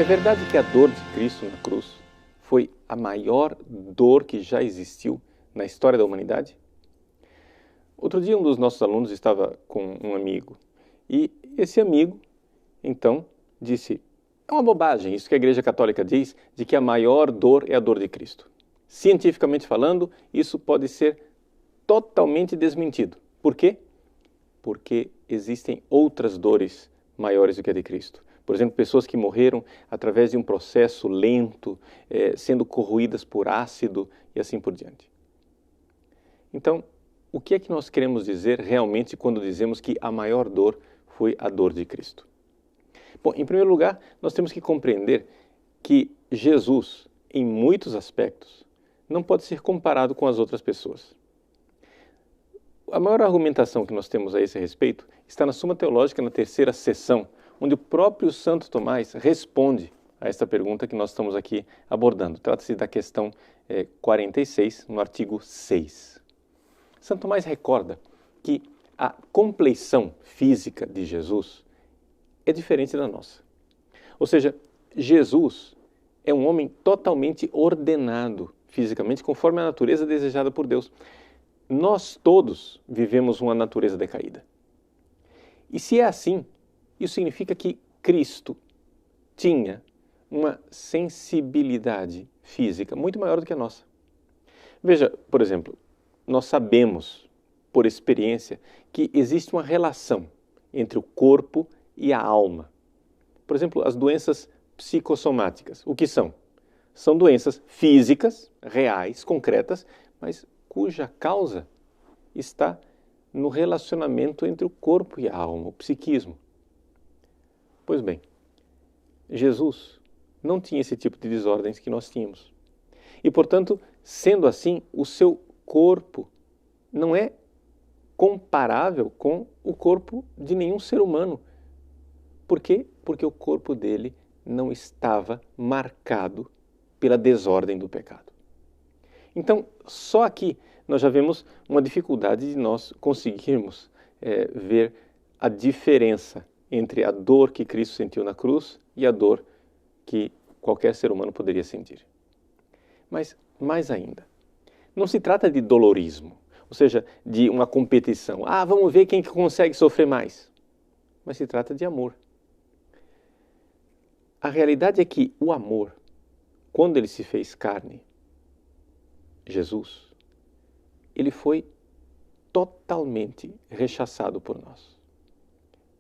verdade que a dor de Cristo na cruz foi a maior dor que já existiu na história da humanidade? Outro dia um dos nossos alunos estava com um amigo e esse amigo, então, disse: é uma bobagem isso que a Igreja Católica diz de que a maior dor é a dor de Cristo. Cientificamente falando, isso pode ser totalmente desmentido. Por quê? Porque existem outras dores maiores do que a de Cristo. Por exemplo, pessoas que morreram através de um processo lento, sendo corroídas por ácido e assim por diante. Então, o que é que nós queremos dizer realmente quando dizemos que a maior dor foi a dor de Cristo? Bom, em primeiro lugar, nós temos que compreender que Jesus, em muitos aspectos, não pode ser comparado com as outras pessoas. A maior argumentação que nós temos a esse respeito está na Suma Teológica, na terceira seção, onde o próprio Santo Tomás responde a esta pergunta que nós estamos aqui abordando. Trata-se da questão 46, no artigo 6. Santo Tomás recorda que a compleição física de Jesus é diferente da nossa. Ou seja, Jesus é um homem totalmente ordenado fisicamente, conforme a natureza desejada por Deus. Nós todos vivemos uma natureza decaída. E se é assim, isso significa que Cristo tinha uma sensibilidade física muito maior do que a nossa. Veja, por exemplo, nós sabemos, por experiência, que existe uma relação entre o corpo e a alma. Por exemplo, as doenças psicossomáticas. O que são? São doenças físicas, reais, concretas, mas cuja causa está no relacionamento entre o corpo e a alma, o psiquismo. Pois bem, Jesus não tinha esse tipo de desordens que nós tínhamos. E, portanto, sendo assim, o seu corpo não é comparável com o corpo de nenhum ser humano. Por quê? Porque o corpo dele não estava marcado pela desordem do pecado. Então, só aqui nós já vemos uma dificuldade de nós conseguirmos ver a diferença entre a dor que Cristo sentiu na cruz e a dor que qualquer ser humano poderia sentir. Mas, mais ainda, não se trata de dolorismo, ou seja, de uma competição. Vamos ver quem consegue sofrer mais. Mas se trata de amor. A realidade é que o amor, quando ele se fez carne, Jesus, ele foi totalmente rechaçado por nós.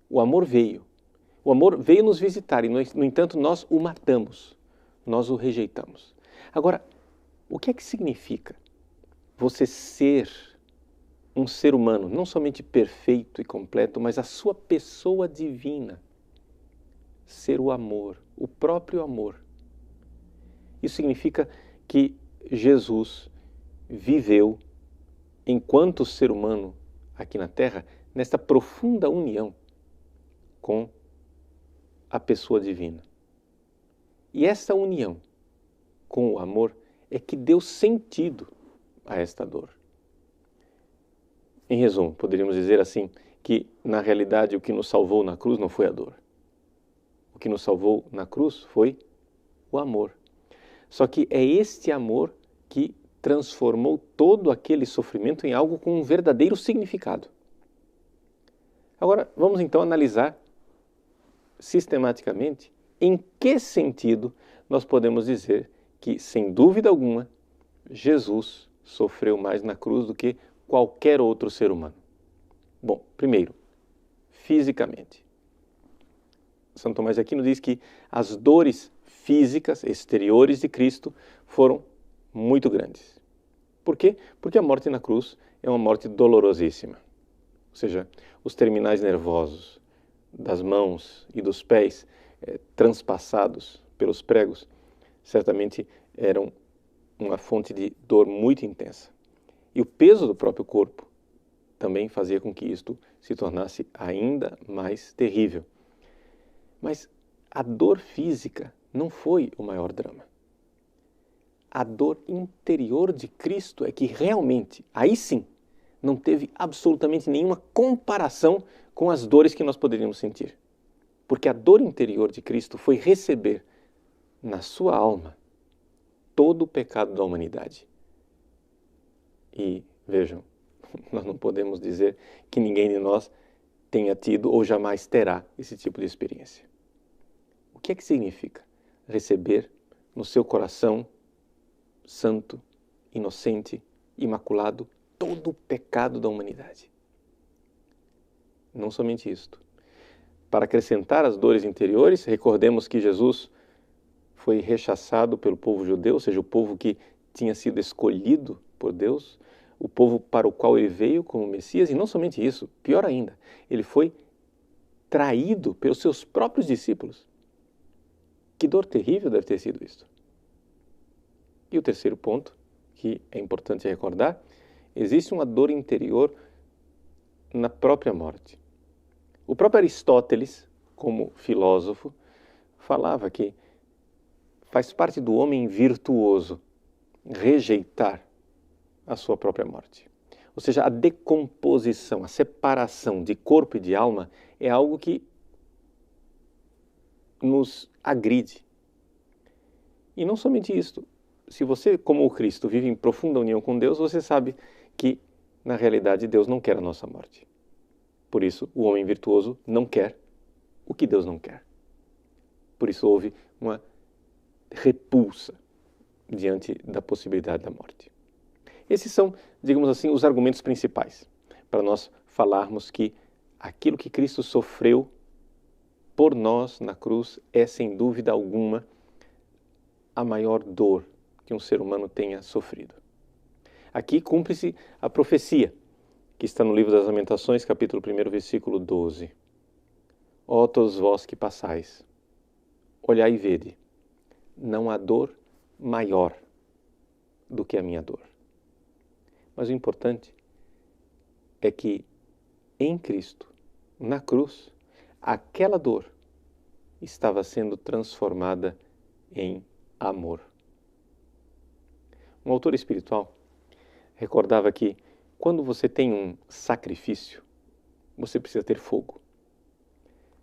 O amor veio nos visitar e, no entanto, nós o matamos, nós o rejeitamos. Agora, o que é que significa você ser um ser humano, não somente perfeito e completo, mas a sua pessoa divina, ser o amor, o próprio amor? Isso significa que Jesus viveu, enquanto ser humano aqui na Terra, nesta profunda união com a pessoa divina. E essa união com o amor é que deu sentido a esta dor. Em resumo, poderíamos dizer assim, que na realidade o que nos salvou na cruz não foi a dor. O que nos salvou na cruz foi o amor. Só que é este amor que transformou todo aquele sofrimento em algo com um verdadeiro significado. Agora, vamos então analisar sistematicamente em que sentido nós podemos dizer que, sem dúvida alguma, Jesus sofreu mais na cruz do que qualquer outro ser humano. Bom, primeiro, fisicamente. Santo Tomás de Aquino diz que as dores físicas exteriores de Cristo foram muito grandes. Por quê? Porque a morte na cruz é uma morte dolorosíssima. Ou seja, os terminais nervosos das mãos e dos pés transpassados pelos pregos certamente eram uma fonte de dor muito intensa. E o peso do próprio corpo também fazia com que isto se tornasse ainda mais terrível. Mas a dor física não foi o maior drama. A dor interior de Cristo é que realmente, aí sim, não teve absolutamente nenhuma comparação com as dores que nós poderíamos sentir. Porque a dor interior de Cristo foi receber na sua alma todo o pecado da humanidade. E vejam, nós não podemos dizer que ninguém de nós tenha tido ou jamais terá esse tipo de experiência. O que é que significa receber no seu coração santo, inocente, imaculado, todo o pecado da humanidade? Não somente isto. Para acrescentar as dores interiores, recordemos que Jesus foi rechaçado pelo povo judeu, ou seja, o povo que tinha sido escolhido por Deus, o povo para o qual ele veio como Messias, e não somente isso, pior ainda, ele foi traído pelos seus próprios discípulos. Que dor terrível deve ter sido isso. E o terceiro ponto, que é importante recordar, existe uma dor interior na própria morte. O próprio Aristóteles, como filósofo, falava que faz parte do homem virtuoso rejeitar a sua própria morte. Ou seja, a decomposição, a separação de corpo e de alma é algo que nos agride. E não somente isto. Se você, como o Cristo, vive em profunda união com Deus, você sabe que, na realidade, Deus não quer a nossa morte. Por isso, o homem virtuoso não quer o que Deus não quer. Por isso, houve uma repulsa diante da possibilidade da morte. Esses são, digamos assim, os argumentos principais para nós falarmos que aquilo que Cristo sofreu por nós na cruz é, sem dúvida alguma, a maior dor que um ser humano tenha sofrido. Aqui cumpre-se a profecia que está no livro das Lamentações, capítulo 1, versículo 12. Ó todos vós que passais, olhai e vede, não há dor maior do que a minha dor. Mas o importante é que em Cristo, na cruz, aquela dor estava sendo transformada em amor. Um autor espiritual recordava que quando você tem um sacrifício, você precisa ter fogo.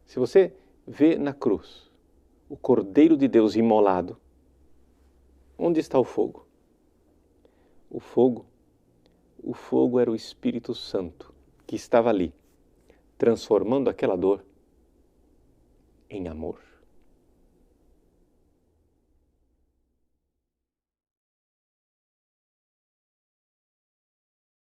Se você vê na cruz o Cordeiro de Deus imolado, onde está o fogo? O fogo era o Espírito Santo que estava ali, transformando aquela dor em amor.